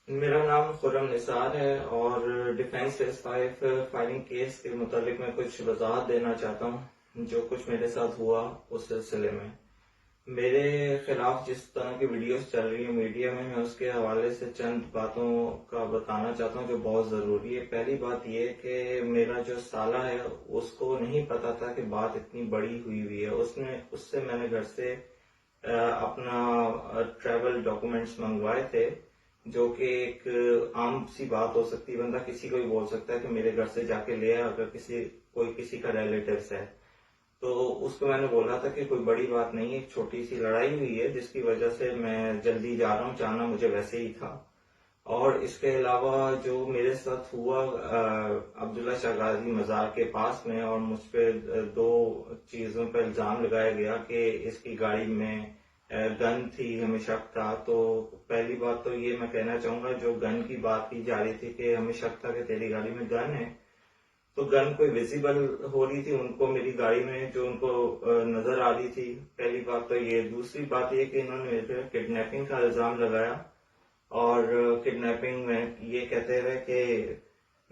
میرا نام خرم نثار ہے اور ڈیفینس فیس 5 فائرنگ کیس کے متعلق میں کچھ وضاحت دینا چاہتا ہوں جو کچھ میرے ساتھ ہوا اس سلسلے میں۔ میرے خلاف جس طرح کی ویڈیوز چل رہی ہیں میڈیا میں اس کے حوالے سے چند باتوں کا بتانا چاہتا ہوں جو بہت ضروری ہے۔ پہلی بات یہ کہ میرا جو سالہ ہے اس کو نہیں پتا تھا کہ بات اتنی بڑی ہوئی ہے۔ اس سے میں نے گھر سے اپنا ٹریول ڈاکومنٹس منگوائے تھے، جو کہ ایک عام سی بات ہو سکتی ہے، بندہ کسی کو بھی بول سکتا ہے کہ میرے گھر سے جا کے لے آ، اگر کوئی کسی کا ریلیٹیوز ہے تو اس کو میں نے بولا تھا کہ کوئی بڑی بات نہیں ہے، ایک چھوٹی سی لڑائی ہوئی ہے جس کی وجہ سے میں جلدی جا رہا ہوں، جانا مجھے ویسے ہی تھا۔ اور اس کے علاوہ جو میرے ساتھ ہوا عبداللہ شاہ غازی مزار کے پاس میں، اور مجھ پہ دو چیزوں پہ الزام لگایا گیا کہ اس کی گاڑی میں گن تھی، ہمیں شک تھا۔ تو پہلی بات تو یہ میں کہنا چاہوں گا، جو گن کی بات کی جا رہی تھی کہ ہمیں شک تھا کہ تیری گاڑی میں گن ہے، تو گن کوئی ویزیبل ہو رہی تھی ان کو میری گاڑی میں، جو ان کو نظر آ رہی تھی۔ پہلی بات تو یہ۔ دوسری بات یہ کہ انہوں نے میرے پہ کڈنیپنگ کا الزام لگایا، اور کڈنیپنگ میں یہ کہتے ہوئے کہ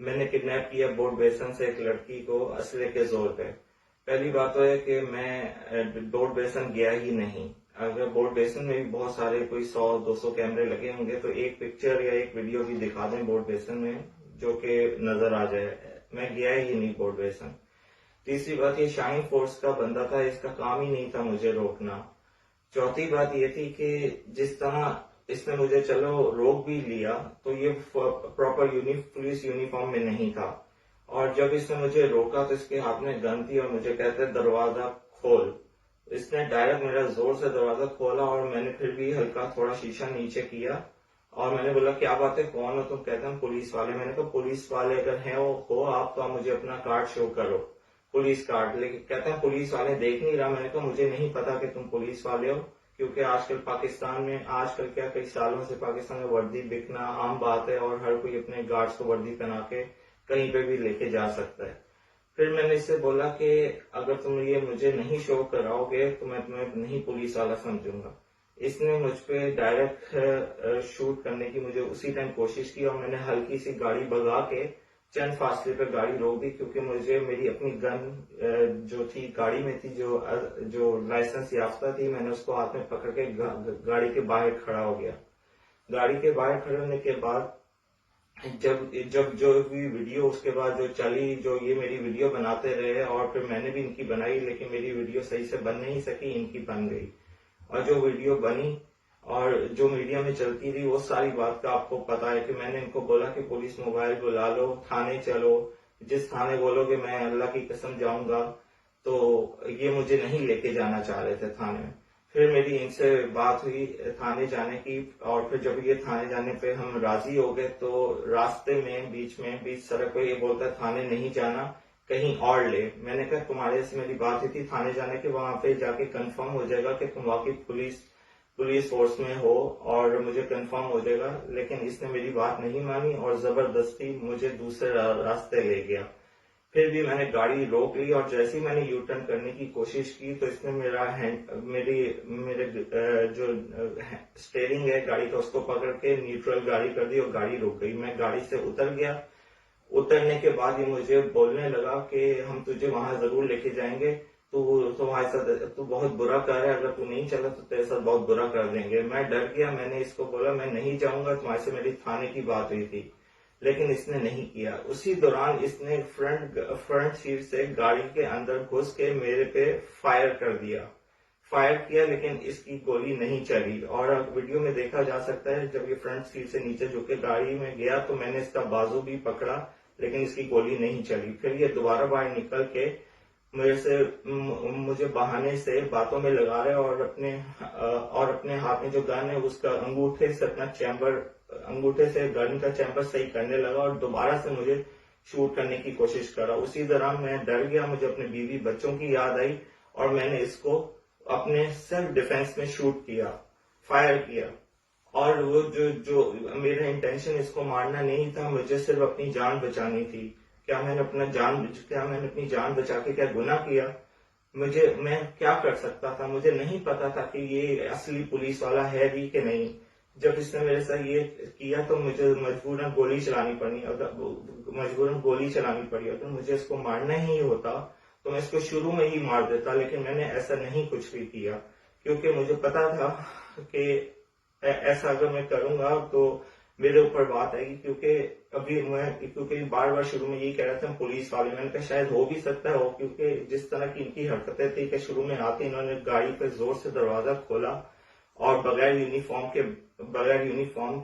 میں نے کڈنیپ کیا بورڈ بیسن سے ایک لڑکی کو اسلحے کے زور پہ۔ پہلی بات تو ہے کہ میں بورڈ بیسن گیا ہی نہیں۔ اگر بورڈ بیسن میں بھی بہت سارے کوئی 100-200 کیمرے لگے ہوں گے تو ایک پکچر یا ایک ویڈیو بھی دکھا دیں بورڈ بیسن میں جو کہ نظر آ جائے، میں گیا ہی نہیں بورڈ بیسن۔ تیسری بات، یہ شاہین فورس کا بندہ تھا، اس کا کام ہی نہیں تھا مجھے روکنا۔ چوتھی بات یہ تھی کہ جس طرح اس نے مجھے چلو روک بھی لیا تو یہ پراپر پولیس یونیفارم میں نہیں تھا، اور جب اس نے مجھے روکا تو اس کے ہاتھ میں گن تھی اور مجھے کہتے دروازہ کھول۔ اس نے ڈائریکٹ میرا زور سے دروازہ کھولا، اور میں نے پھر بھی ہلکا تھوڑا شیشہ نیچے کیا، اور میں نے بولا کیا بات ہے، کون ہو تم؟ کہتے ہیں پولیس والے۔ میں نے کہا پولیس والے اگر ہیں ہو آپ تو آپ مجھے اپنا کارڈ شو کرو، پولیس کارڈ۔ لیکن کہتے ہیں پولیس والے دیکھ نہیں رہا۔ میں نے کہا مجھے نہیں پتا کہ تم پولیس والے ہو، کیونکہ آج کل پاکستان میں، آج کل کیا کئی سالوں سے پاکستان میں وردی بکنا عام بات ہے، اور ہر کوئی اپنے گارڈز کو وردی پہنا کے کہیں پہ بھی لے کے جا سکتا ہے۔ پھر میں نے اس سے بولا کہ اگر تم یہ مجھے نہیں شو کراؤ گے تو میں تمہیں نہیں پولیس والا سمجھوں گا۔ اس نے مجھ پہ ڈائریکٹ شوٹ کرنے کی مجھے اسی ٹائم کوشش کی، اور میں نے ہلکی سی گاڑی بگا کے چند فاصلے پہ گاڑی روک دی، کیونکہ مجھے میری اپنی گن جو تھی گاڑی میں تھی، جو لائسنس یافتہ تھی، میں نے اس کو ہاتھ میں پکڑ کے گاڑی کے باہر کھڑا ہو گیا۔ گاڑی کے باہر کھڑے ہونے کے بعد جب جو بھی ویڈیو اس کے بعد جو چلی، جو یہ میری ویڈیو بناتے رہے، اور پھر میں نے بھی ان کی بنائی، لیکن میری ویڈیو صحیح سے بن نہیں سکی، ان کی بن گئی۔ اور جو ویڈیو بنی اور جو میڈیا میں چلتی رہی، وہ ساری بات کا آپ کو پتا ہے کہ میں نے ان کو بولا کہ پولیس موبائل بلا لو، تھانے چلو، جس تھانے بولو گے میں اللہ کی قسم جاؤں گا۔ تو یہ مجھے نہیں لے کے جانا چاہ رہے تھے تھانے میں۔ پھر میری ان سے بات ہوئی تھانے جانے کی، اور پھر جب یہ تھانے جانے پہ ہم راضی ہو گئے تو راستے میں بیچ سڑک پہ یہ بولتا ہے تھانے نہیں جانا، کہیں اور لے۔ میں نے کہا تمہارے سے میری بات ہوئی تھی تھانے جانے کے، وہاں پہ جا کے کنفرم ہو جائے گا کہ تم واقعی پولیس فورس میں ہو، اور مجھے کنفرم ہو جائے گا۔ لیکن اس نے میری بات نہیں مانی اور زبردستی مجھے دوسرے راستے لے گیا۔ پھر بھی میں نے گاڑی روک لی، اور جیسے ہی میں نے یو ٹرن کرنے کی کوشش کی تو اس نے میرے جو اسٹیئرنگ ہے گاڑی کا اس کو پکڑ کے نیوٹرل گاڑی کر دی، اور گاڑی رک گئی۔ میں گاڑی سے اتر گیا۔ اترنے کے بعد یہ مجھے بولنے لگا کہ ہم تجھے وہاں ضرور لے کے جائیں گے، تمہارے ساتھ تو بہت برا کر رہا ہے، اگر تو نہیں چلا تو تیرے ساتھ بہت برا کر دیں گے۔ میں ڈر گیا، میں نے اس کو بولا میں نہیں جاؤں گا، تمہارے سے میری تھانے کی بات ہوئی تھی، لیکن اس نے نہیں کیا۔ اسی دوران اس نے فرنٹ سیٹ سے گاڑی کے اندر گھس کے میرے پہ فائر کیا، لیکن اس کی گولی نہیں چلی۔ اور ویڈیو میں دیکھا جا سکتا ہے جب یہ فرنٹ سیٹ سے نیچے جھک کے گاڑی میں گیا تو میں نے اس کا بازو بھی پکڑا، لیکن اس کی گولی نہیں چلی۔ پھر یہ دوبارہ باہر نکل کے مجھے بہانے سے باتوں میں لگا رہے، اور اپنے ہاتھ میں جو گن ہے اس کا انگوٹھے سے گن کا چیمبر صحیح کرنے لگا، اور دوبارہ سے مجھے شوٹ کرنے کی کوشش کرا۔ اسی دوران میں ڈر گیا، مجھے اپنے بیوی بچوں کی یاد آئی، اور میں نے اس کو اپنے سیلف ڈیفense میں شوٹ کیا، فائر کیا۔ اور وہ جو میرا انٹینشن اس کو مارنا نہیں تھا، مجھے صرف اپنی جان بچانی تھی۔ کیا میں نے اپنی جان بچا کے کیا گناہ کیا؟ میں کیا کر سکتا تھا؟ مجھے نہیں پتا تھا کہ یہ اصلی پولیس والا ہے بھی کہ نہیں۔ جب اس نے میرے ساتھ یہ کیا تو مجھے مجبوراً گولی چلانی پڑی. اگر مجھے اس کو مارنا ہی ہوتا تو میں اس کو شروع میں ہی مار دیتا, لیکن میں نے ایسا نہیں کچھ بھی کیا, کیونکہ مجھے پتا تھا کہ ایسا اگر میں کروں گا تو میرے اوپر بات آئے گی. کیونکہ بار بار شروع میں یہی کہہ رہا تھا پولیس والے, میں نے کہا شاید ہو بھی سکتا ہے کیونکہ جس طرح کی ان کی حرکتیں تھی کہ شروع میں آتے انہوں نے گاڑی پہ زور سے دروازہ کھولا اور بغیر یونیفارم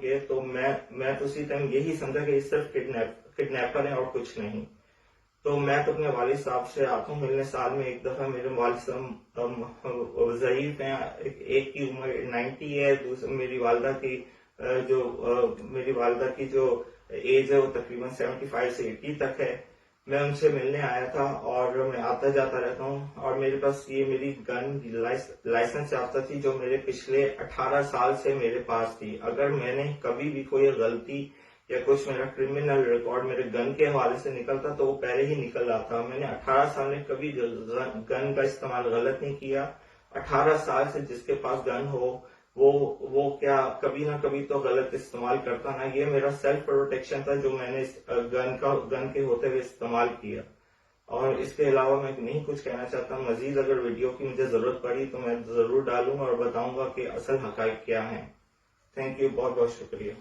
کے تو میں تو اسی ٹائم یہی سمجھا کہ یہ صرف کڈنیپر ہیں اور کچھ نہیں. تو میں تو اپنے والد صاحب سے آتا ہوں ملنے سال میں ایک دفعہ. میرے والد صاحب ضعیف ہیں, ایک کی عمر 90 ہے, میری والدہ کی جو ایج ہے وہ تقریباً 75 سے 80 تک ہے. میں ان سے ملنے آیا تھا اور میں آتا جاتا رہتا ہوں, اور میرے پاس یہ میری گن لائسنس یافتہ تھی جو میرے پچھلے 18 سال سے میرے پاس تھی. اگر میں نے کبھی بھی کوئی غلطی یا کچھ میرا کرمنل ریکارڈ میرے گن کے حوالے سے نکلتا تو وہ پہلے ہی نکل آتا. میں نے 18 سال میں کبھی گن کا استعمال غلط نہیں کیا. 18 سال سے جس کے پاس گن ہو وہ کیا کبھی نہ کبھی تو غلط استعمال کرتا نا. یہ میرا سیلف پروٹیکشن تھا جو میں نے گن کے ہوتے ہوئے استعمال کیا. اور اس کے علاوہ میں نہیں کچھ کہنا چاہتا. مزید اگر ویڈیو کی مجھے ضرورت پڑی تو میں ضرور ڈالوں گا اور بتاؤں گا کہ اصل حقائق کیا ہیں. تھینک یو, بہت بہت شکریہ.